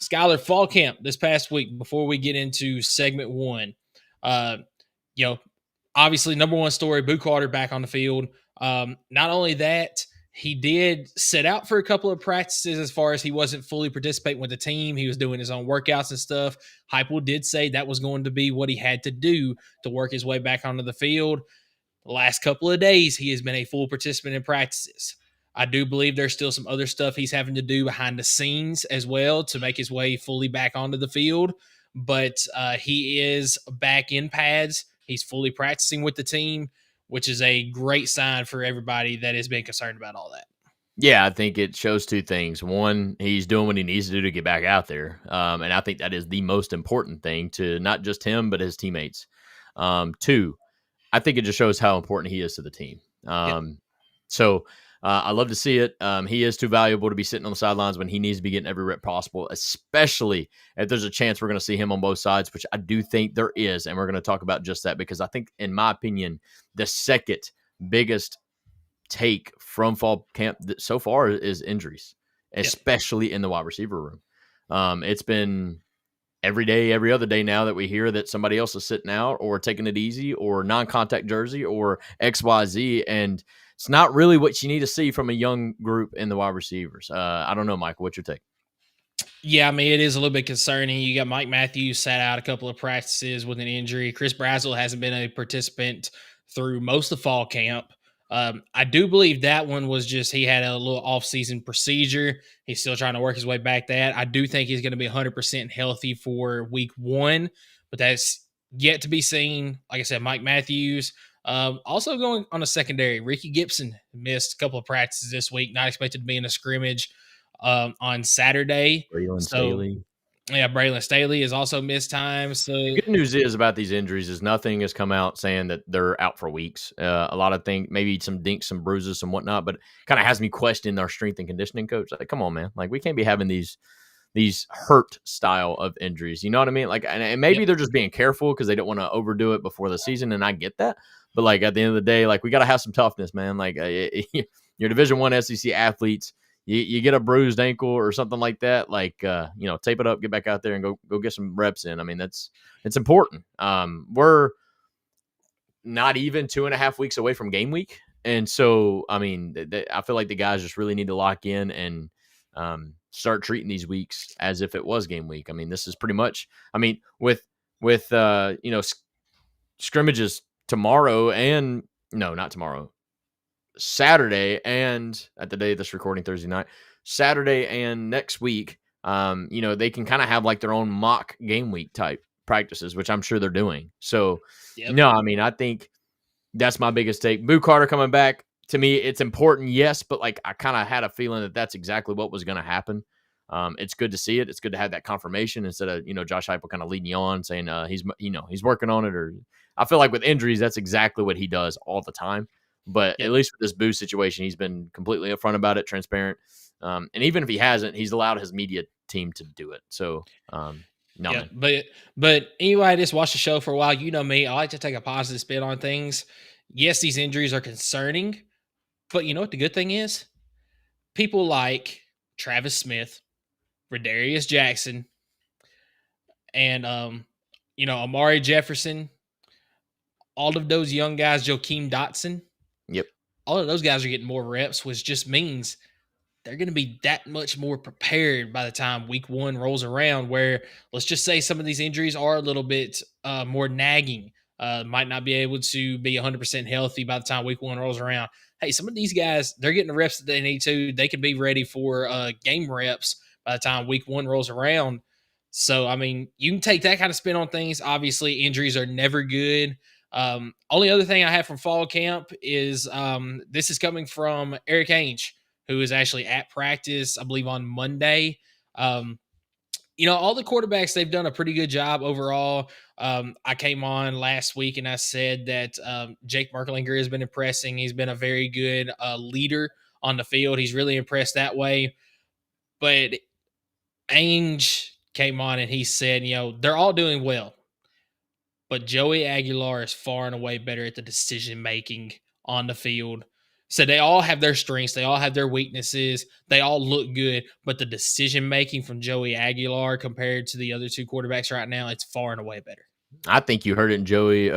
Skylar, fall camp this past week, before we get into segment one, uh, you know, obviously number one story, Boo Carter back on the field. Not only that, he did sit out for a couple of practices as far as he wasn't fully participating with the team. He was doing his own workouts and stuff. Heupel did say that was going to be what he had to do to work his way back onto the field. The last couple of days, he has been a full participant in practices. I do believe there's still some other stuff he's having to do behind the scenes as well to make his way fully back onto the field. But he is back in pads. He's fully practicing with the team, which is a great sign for everybody that has been concerned about all that. Yeah, I think it shows two things. One, he's doing what he needs to do to get back out there. And I think that is the most important thing to not just him, but his teammates. Two, I think it just shows how important he is to the team. So I love to see it. He is too valuable to be sitting on the sidelines when he needs to be getting every rep possible, especially if there's a chance we're going to see him on both sides, which I do think there is. And we're going to talk about just that because I think, in my opinion, the second biggest take from fall camp so far is injuries, especially in the wide receiver room. It's been every day, every other day now that we hear that somebody else is sitting out or taking it easy or non-contact jersey or XYZ. And it's not really what you need to see from a young group in the wide receivers. I don't know, Michael, what's your take? Yeah, I mean, it is a little bit concerning. You got Mike Matthews sat out a couple of practices with an injury. Chris Brazzell hasn't been a participant through most of fall camp. I do believe that one was just he had a little off-season procedure. He's still trying to work his way back that. I do think he's going to be 100% healthy for week one, but that's yet to be seen. Like I said, Mike Matthews. Also going on a secondary, Ricky Gibson missed a couple of practices this week, not expected to be in a scrimmage on Saturday. Braylon Staley. Yeah, Braylon Staley has also missed time. So the good news is about these injuries is nothing has come out saying that they're out for weeks. A lot of things, maybe some dinks, some bruises, some whatnot, but kind of has me questioning our strength and conditioning coach. Like, come on, man. Like, we can't be having these hurt style of injuries. You know what I mean? Like, and maybe they're just being careful because they don't want to overdo it before the season. And I get that. But like at the end of the day, like we got to have some toughness, man. Like your Division I SEC athletes, you get a bruised ankle or something like that, like, tape it up, get back out there and go get some reps in. I mean, it's important. We're not even 2.5 weeks away from game week. And so, I mean, I feel like the guys just really need to lock in and start treating these weeks as if it was game week. I mean, this is pretty much, I mean, with scrimmages tomorrow and not tomorrow, Saturday and at the day of this recording, Thursday night, Saturday and next week, they can kind of have like their own mock game week type practices, which I'm sure they're doing. So, no, I mean, I think that's my biggest take. Boo Carter coming back, to me, it's important, yes, but like I kind of had a feeling that that's exactly what was going to happen. It's good to see it. It's good to have that confirmation instead of, Josh Heupel kind of leading you on saying he's working on it. Or I feel like with injuries, that's exactly what he does all the time. But at least with this Boo situation, he's been completely upfront about it, transparent. And even if he hasn't, he's allowed his media team to do it. So, no. Yeah, but anyway, I just watched the show for a while. You know me, I like to take a positive spin on things. Yes, these injuries are concerning, but you know what the good thing is? People like Travis Smith, Radarius Jackson, and Amari Jefferson, all of those young guys, Joakim Dotson. Yep. All of those guys are getting more reps, which just means they're going to be that much more prepared by the time week one rolls around, where let's just say some of these injuries are a little bit more nagging, might not be able to be 100% healthy by the time week one rolls around. Hey, some of these guys, they're getting the reps that they need to. They can be ready for game reps by the time week one rolls around. So, I mean, you can take that kind of spin on things. Obviously, injuries are never good. Only other thing I have from fall camp is this is coming from Eric Ainge, who is actually at practice, I believe, on Monday. All the quarterbacks, they've done a pretty good job overall. I came on last week and I said that Jake Merklinger has been impressing. He's been a very good leader on the field. He's really impressed that way. But Ainge came on and he said, they're all doing well, but Joey Aguilar is far and away better at the decision-making on the field. So they all have their strengths, they all have their weaknesses, they all look good, but the decision making from Joey Aguilar compared to the other two quarterbacks right now, it's far and away better. I think you heard it in Joey.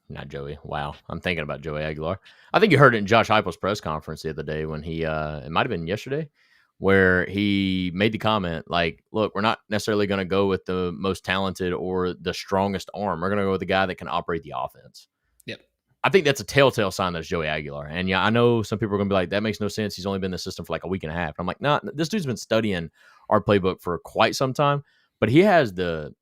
Not Joey. Wow, I'm thinking about Joey Aguilar. I think you heard it in Josh Heupel's press conference the other day when he. It might have been yesterday, where he made the comment like, "Look, we're not necessarily going to go with the most talented or the strongest arm. We're going to go with the guy that can operate the offense." Yep. I think that's a telltale sign that's Joey Aguilar. And yeah, I know some people are going to be like, "That makes no sense. He's only been in the system for like a week and a half." I'm like, "No, this dude's been studying our playbook for quite some time, but he has the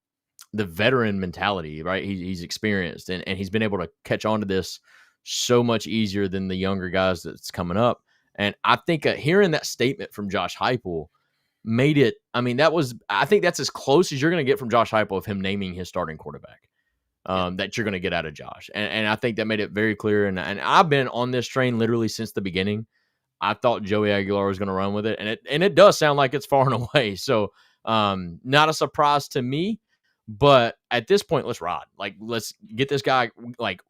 veteran mentality, right? He's experienced and he's been able to catch on to this so much easier than the younger guys that's coming up. And I think hearing that statement from Josh Heupel made it. I mean, I think that's as close as you're going to get from Josh Heupel of him naming his starting quarterback. That you're going to get out of Josh. And I think that made it very clear. And I've been on this train literally since the beginning. I thought Joey Aguilar was going to run with it. And it does sound like it's far and away. So not a surprise to me. But at this point, let's ride. Like, let's get this guy like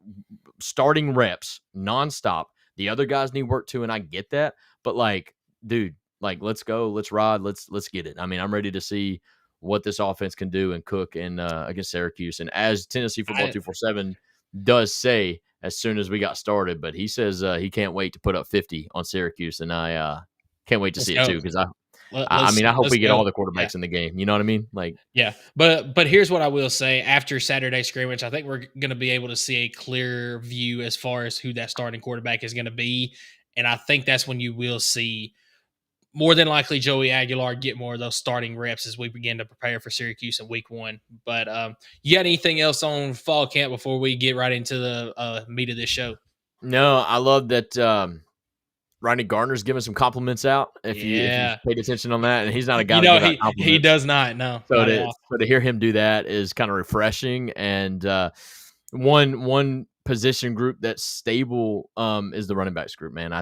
starting reps nonstop. The other guys need work too, and I get that. But like, dude, like, let's go, let's ride, let's get it. I mean, I'm ready to see what this offense can do and cook in against Syracuse. And as Tennessee Football 247 does say, as soon as we got started, but he says he can't wait to put up 50 on Syracuse, and I can't wait to see it too because I hope we get all the quarterbacks in the game. You know what I mean? Like, yeah. But here's what I will say: after Saturday scrimmage, I think we're going to be able to see a clear view as far as who that starting quarterback is going to be, and I think that's when you will see more than likely Joey Aguilar get more of those starting reps as we begin to prepare for Syracuse in week 1. But you got anything else on fall camp before we get right into the meat of this show? No, I love that. Ronnie Gardner's giving some compliments out. If you paid attention on that, and he's not a guy to give out compliments. He does not. No. So to hear him do that is kind of refreshing. And one position group that's stable is the running backs group. Man,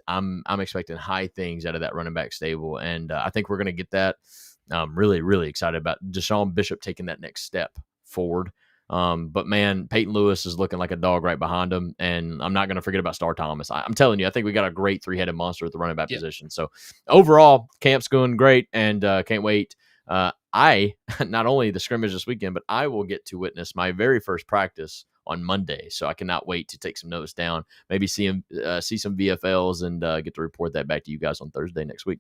I'm expecting high things out of that running back stable, and I think we're going to get that. Really, really excited about Deshaun Bishop taking that next step forward. But man, Peyton Lewis is looking like a dog right behind him, and I'm not going to forget about Star Thomas. I'm telling you, I think we got a great 3-headed monster at the running back position. So overall, camp's going great, and can't wait. I not only the scrimmage this weekend, but I will get to witness my very first practice on Monday. So I cannot wait to take some notes down, maybe see some VFLs, and get to report that back to you guys on Thursday next week.